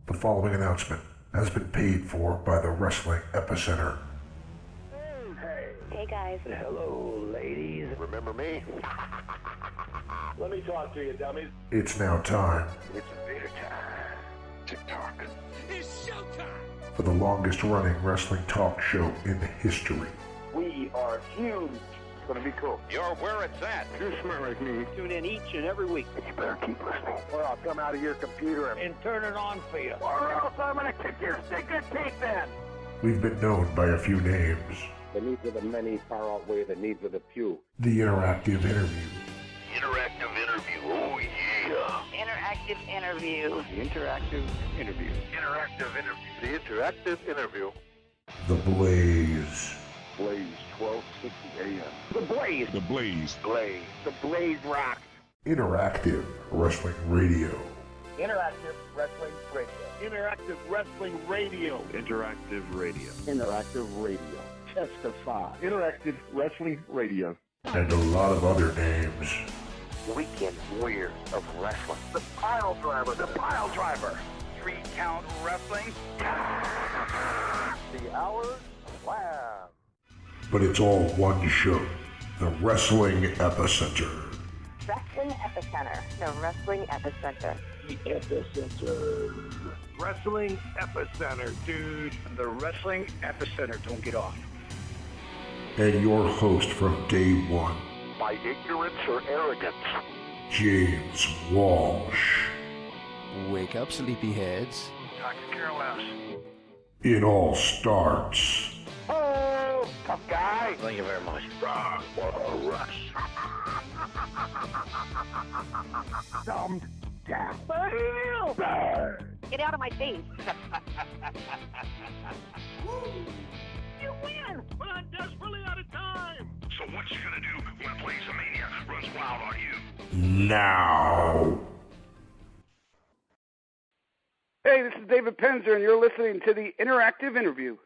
The following announcement has been paid for by the Wrestling Epicenter. Hey guys. Hello, ladies. Remember me? Let me talk to you, dummies. It's now time It's Vader time. TikTok. It's showtime! for the longest running wrestling talk show in history. We are huge. It's gonna be cool. You're where it's at. You're smart like me. Tune in each and every week. You better keep listening, or I'll come out of your computer And turn it on for you. or else I'm gonna kick your stinking teeth in. We've been known by a few names. The needs of the many far outweigh the needs of the few. The Interactive Interview, Interactive interview. Oh yeah. Interactive interview. The interactive interview. Interactive interview. The interactive interview. The Blaze, Blaze 1260 AM. The Blaze. The Blaze. Blaze. The Blaze rock. Interactive Wrestling Radio, Interactive Wrestling Radio. Interactive Wrestling Radio. Interactive radio. Interactive Radio. Testify. Interactive Wrestling Radio. and a lot of other names. Weekend Warriors of Wrestling. The Pile Driver. The Pile Driver. 3 Count Wrestling. The Hour Slam. But it's all one show, the Wrestling Epicenter. Wrestling Epicenter. The Wrestling Epicenter. The Epicenter. Wrestling Epicenter, dude. The Wrestling Epicenter. Don't get off. And your host from day one, By ignorance or arrogance. James Walsh. Wake up, sleepyheads. I could care less. It all starts Oh, tough guy. Thank you very much. Rush. Dumbed down. Get out of my face. You win. But I'm desperately out of time. So what you gonna do when Blaze Mania runs wild on you? now. Hey, this is David Penzer, and you're listening to the Interactive Interview.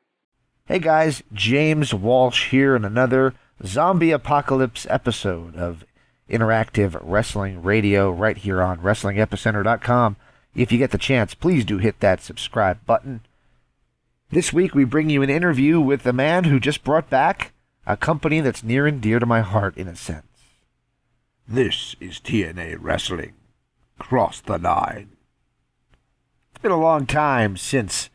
Hey guys, James Walsh here in another zombie apocalypse episode of Interactive Wrestling Radio right here on WrestlingEpicenter.com. If you get the chance, please do hit that subscribe button. This week we bring you an interview with a man who just brought back a company that's near and dear to my heart in a sense. This is TNA Wrestling. Cross the line. It's been a long time since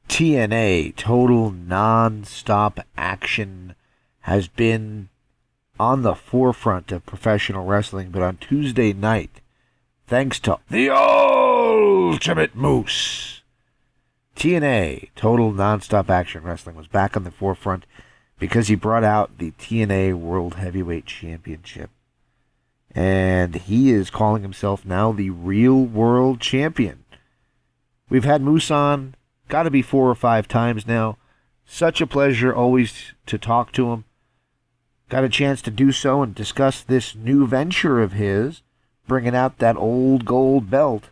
TNA, Total Non-Stop Action, has been on the forefront of professional wrestling, but on Tuesday night, thanks to the Ultimate Moose, TNA, Total Non-Stop Action Wrestling, was back on the forefront because he brought out the TNA World Heavyweight Championship. And he is calling himself now the Real World Champion. We've had Moose on, got to be 4 or 5 times now. Such a pleasure always to talk to him. Got a chance to do so and discuss this new venture of his, bringing out that old gold belt,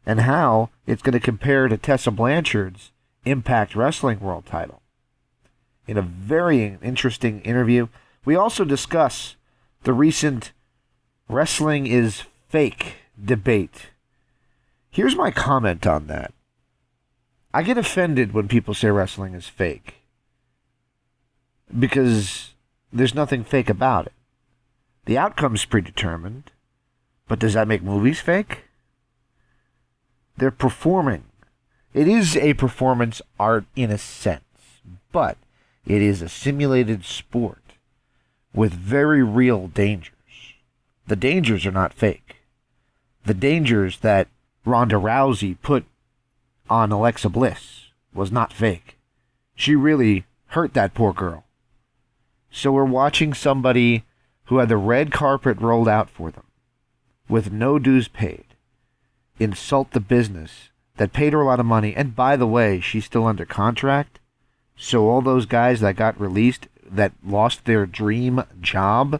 and how it's going to compare to Tessa Blanchard's Impact Wrestling World title. In a very interesting interview, we also discuss the recent wrestling is fake debate. Here's my comment on that. I get offended when people say wrestling is fake because there's nothing fake about it. The outcome's predetermined, but does that make movies fake? They're performing. It is a performance art in a sense, but it is a simulated sport with very real dangers. The dangers are not fake. The dangers that Ronda Rousey put on Alexa Bliss was not fake. She really hurt that poor girl. So we're watching somebody who had the red carpet rolled out for them, with no dues paid, insult the business that paid her a lot of money. And by the way, she's still under contract. So all those guys that got released, that lost their dream job,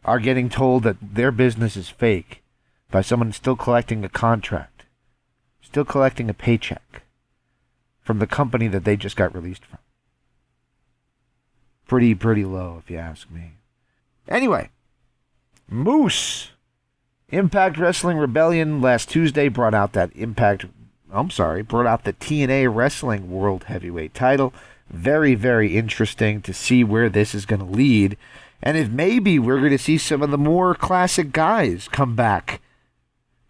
are getting told that their business is fake by someone still collecting a contract, still collecting a paycheck from the company that they just got released from. Pretty low, if you ask me. Anyway, Moose Impact Wrestling Rebellion last Tuesday brought out the TNA Wrestling World Heavyweight title. Very, very interesting to see where this is going to lead. And if maybe we're going to see some of the more classic guys come back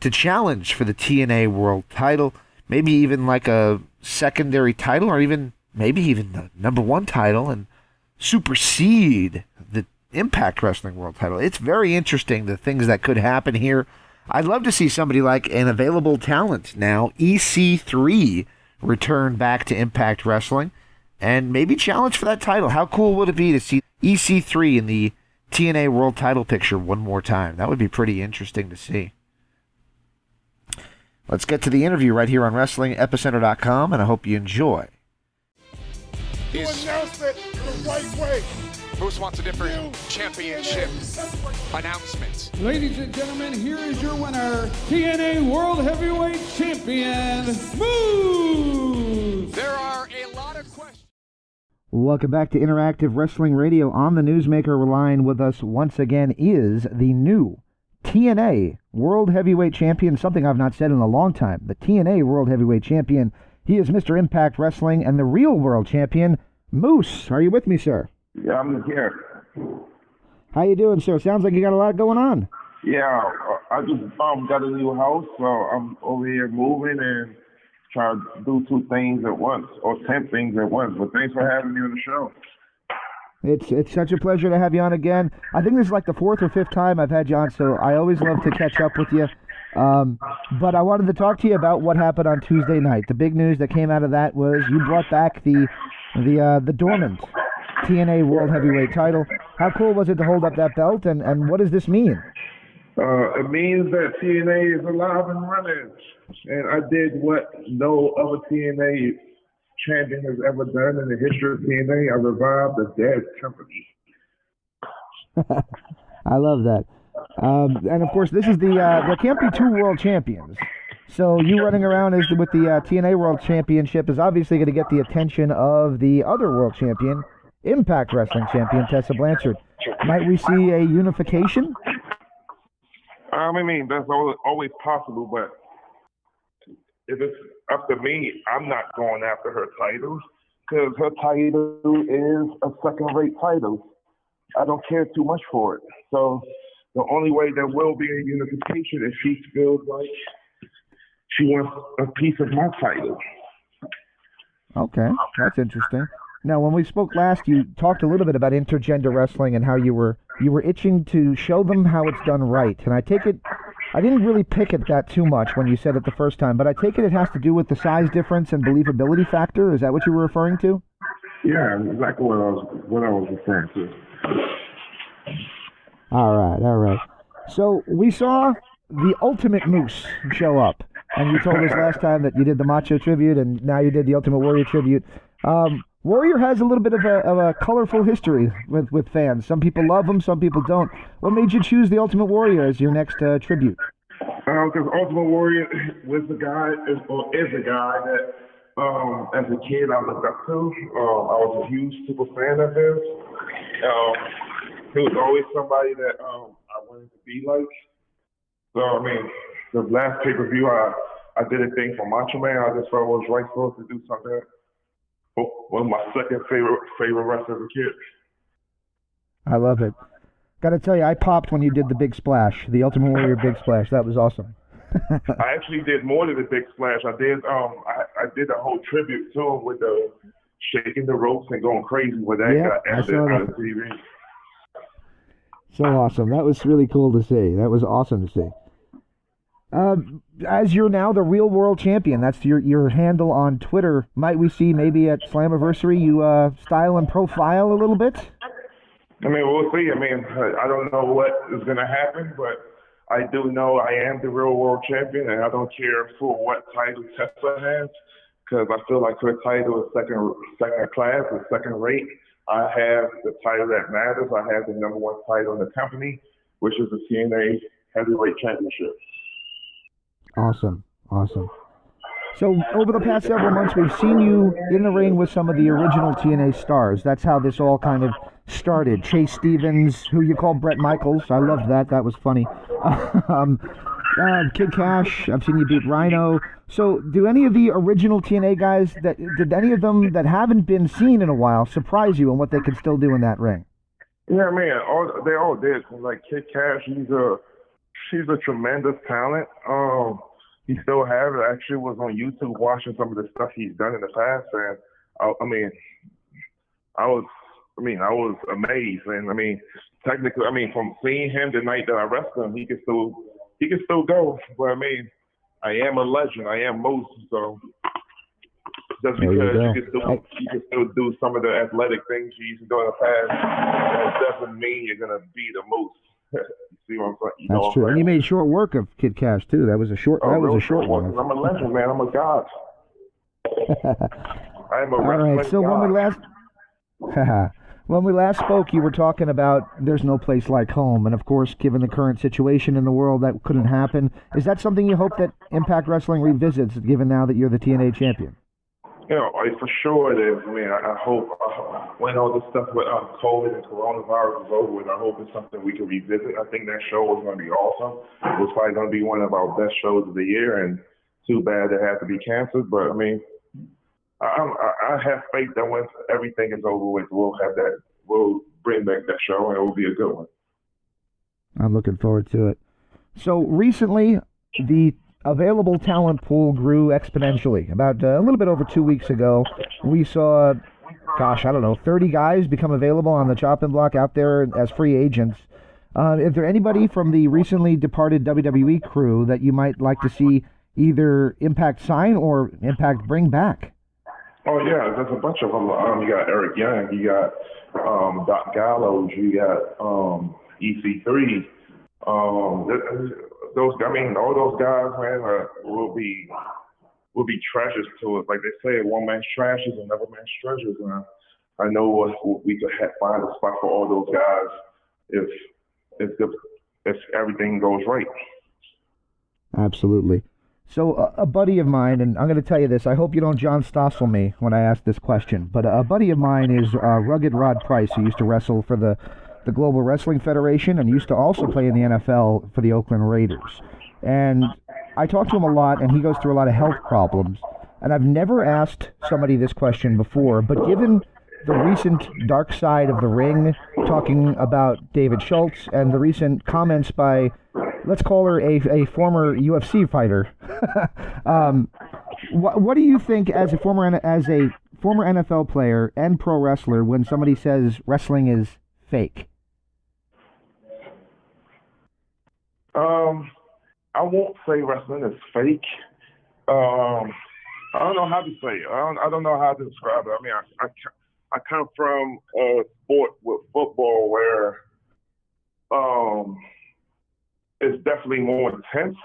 to challenge for the TNA World title. Maybe even like a secondary title, or maybe even the number one title, and supersede the Impact Wrestling World title. It's very interesting, the things that could happen here. I'd love to see somebody like an available talent now, EC3, return back to Impact Wrestling and maybe challenge for that title. How cool would it be to see EC3 in the TNA World title picture one more time? That would be pretty interesting to see. Let's get to the interview right here on WrestlingEpicenter.com, and I hope you enjoy. You announced it the right way. Moose wants a different championship announcement. Ladies and gentlemen, here is your winner, TNA World Heavyweight Champion, Moose! There are a lot of questions. Welcome back to Interactive Wrestling Radio. On the Newsmaker line with us once again is the new TNA World Heavyweight Champion, something I've not said in a long time. The TNA World Heavyweight Champion. He is Mr. Impact Wrestling and the real World Champion, Moose. Are you with me, sir? Yeah, I'm here. How you doing, sir? Sounds like you got a lot going on. Yeah, I just got a new house, so I'm over here moving and trying to do 2 things at once, or 10 things at once. But thanks for having me on the show. It's such a pleasure to have you on again. I think this is like the 4th or 5th time I've had you on, so I always love to catch up with you. But I wanted to talk to you about what happened on Tuesday night. The big news that came out of that was you brought back the dormant TNA World Heavyweight title. How cool was it to hold up that belt, and what does this mean? It means that TNA is alive and running, and I did what no other TNA champion has ever done in the history of TNA. I revived the dead company. I love that. And of course, this is there can't be 2 world champions. So you running around with the TNA World Championship is obviously going to get the attention of the other world champion, Impact Wrestling champion, Tessa Blanchard. Might we see a unification? I mean, that's always possible, but if it's up to me, I'm not going after her title, because her title is a second-rate title. I don't care too much for it. So the only way there will be a unification is she feels like she wants a piece of my title. Okay, that's interesting. Now, when we spoke last, you talked a little bit about intergender wrestling and how you were itching to show them how it's done right. And I take it, I didn't really pick at that too much when you said it the first time, but I take it has to do with the size difference and believability factor. Is that what you were referring to? Yeah, exactly what I was referring to. All right. So we saw the Ultimate Moose show up, and you told us last time that you did the Macho tribute, and now you did the Ultimate Warrior tribute. Warrior has a little bit of a colorful history with fans. Some people love him, some people don't. What made you choose the Ultimate Warrior as your next tribute? Because Ultimate Warrior is a guy that, as a kid, I looked up to. I was a huge super fan of his. He was always somebody that I wanted to be like. So, I mean, the last pay-per-view, I did a thing for Macho Man. I just felt it was right for us to do something. One of my second favorite wrestler as a kid. I love it. Got to tell you, I popped when you did the big splash, the Ultimate Warrior big splash. That was awesome. I actually did more than the big splash. I did a whole tribute to him with the shaking the ropes and going crazy with that guy on the TV. So awesome. That was really cool to see. That was awesome to see. As you're now the real world champion, that's your handle on Twitter. Might we see maybe at Slammiversary you style and profile a little bit? I mean, we'll see. I mean, I don't know what is going to happen, but I do know I am the real world champion, and I don't care for what title Tessa has, because I feel like her title is second class, or second rate. I have the title that matters. I have the number 1 title in the company, which is the TNA Heavyweight Championship. Awesome. So over the past several months, we've seen you in the ring with some of the original TNA stars. That's how this all kind of started. Chase Stevens, who you call Brett Michaels. I loved that. That was funny. Kid Cash, I've seen you beat Rhino. So do any of the original TNA guys, did any of them that haven't been seen in a while surprise you on what they could still do in that ring? Yeah, man, they all did. Like Kid Cash, she's a tremendous talent. He still have it. I actually was on YouTube watching some of the stuff he's done in the past, and I was amazed. And technically, from seeing him the night that I wrestled him, he can still go. But I am a legend. I am Moses, so just because you can still do some of the athletic things you used to do in the past, that doesn't mean you're gonna be the most. You see what I'm saying? That's true. And you made short work of Kid Cash too. That was a short. That was a short one. I'm a legend, man. I'm a god. I am a wrestling All right. So god. when we last spoke, you were talking about there's no place like home, and of course, given the current situation in the world, that couldn't happen. Is that something you hope that Impact Wrestling revisits, given now that you're the TNA champion? For sure it is. I hope when all this stuff with COVID and coronavirus is over with, I hope it's something we can revisit. I think that show was going to be awesome. It was probably going to be one of our best shows of the year, and too bad it had to be canceled. But I have faith that once everything is over with, we'll bring back that show, and it will be a good one. I'm looking forward to it. So recently, the available talent pool grew exponentially. About a little bit over 2 weeks ago, we saw, 30 guys become available on the chopping block out there as free agents. Is there anybody from the recently departed WWE crew that you might like to see either Impact sign or Impact bring back? Oh, yeah, there's a bunch of them. You got Eric Young, you got Doc Gallows, you got EC3. All those guys, man, will be treasures to us. Like they say, one man's trash is another man's treasures. And I know we could find a spot for all those guys if everything goes right. Absolutely. So a buddy of mine, and I'm going to tell you this, I hope you don't John Stossel me when I ask this question, but a buddy of mine is Rugged Rod Price, who used to wrestle for the Global Wrestling Federation and used to also play in the NFL for the Oakland Raiders. And I talk to him a lot, and he goes through a lot of health problems. And I've never asked somebody this question before, but given the recent dark side of the ring, talking about David Schultz, and the recent comments by, let's call her a former UFC fighter, what do you think as a former NFL player and pro wrestler when somebody says wrestling is fake? I won't say wrestling is fake. I don't know how to say it. I don't know how to describe it. I come from a sport with football where it's definitely more intense.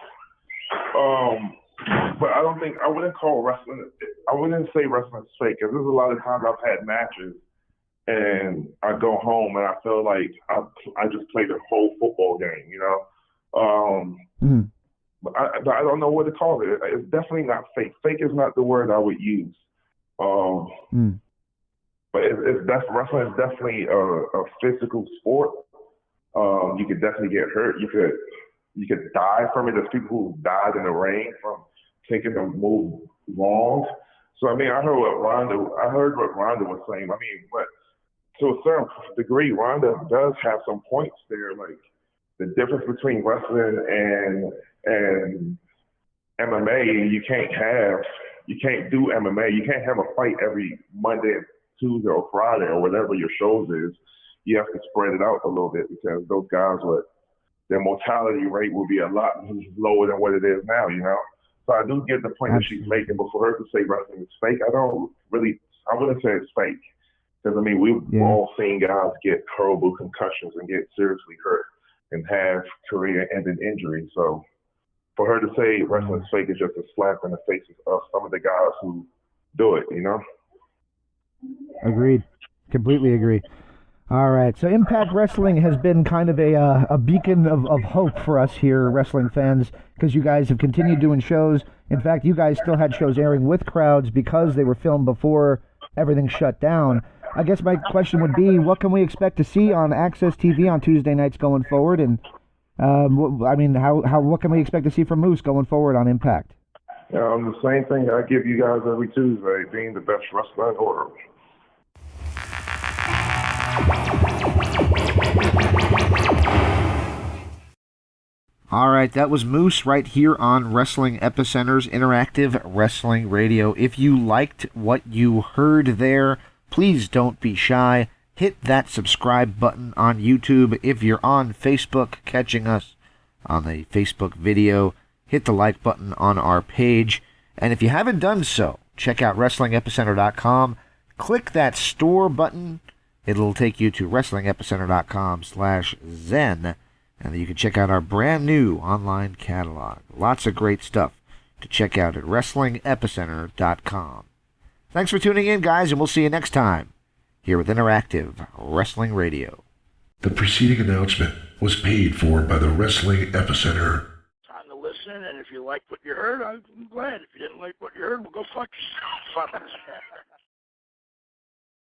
But I wouldn't call wrestling. I wouldn't say wrestling is fake, because there's a lot of times I've had matches and I go home and I feel like I just played a whole football game, But I don't know what to call it. It's definitely not fake. Fake is not the word I would use. But wrestling is definitely a physical sport. You could definitely get hurt. You could die from it. There's people who died in the ring from taking a move wrong. So I heard what Rhonda was saying. But to a certain degree, Rhonda does have some points there. Like the difference between wrestling and MMA, you can't do MMA. You can't have a fight every Monday, Tuesday, or Friday, or whatever your shows is. You have to spread it out a little bit, because those guys their mortality rate will be a lot lower than what it is now, So I do get the point that she's making, but for her to say wrestling is fake, I wouldn't say it's fake. Because, we've all seen guys get horrible concussions and get seriously hurt and have career-ending injuries. So for her to say wrestling is fake is just a slap in the faces of some of the guys who do it, Agreed. Completely agree. All right, so Impact Wrestling has been kind of a beacon of hope for us here, wrestling fans, because you guys have continued doing shows. In fact, you guys still had shows airing with crowds because they were filmed before everything shut down. I guess my question would be, what can we expect to see on Access TV on Tuesday nights going forward? And what can we expect to see from Moose going forward on Impact? The same thing I give you guys every Tuesday, being the best wrestler in the world. All right, that was Moose right here on Wrestling Epicenter's Interactive Wrestling Radio. If you liked what you heard there, please don't be shy. Hit that subscribe button on YouTube. If you're on Facebook catching us on the Facebook video, hit the like button on our page. And if you haven't done so, check out WrestlingEpicenter.com. Click that store button. It'll take you to WrestlingEpicenter.com/Zen. And you can check out our brand new online catalog. Lots of great stuff to check out at WrestlingEpicenter.com. Thanks for tuning in, guys, and we'll see you next time here with Interactive Wrestling Radio. The preceding announcement was paid for by the Wrestling Epicenter. Time to listen, and if you liked what you heard, I'm glad. If you didn't like what you heard, well, go fuck yourself.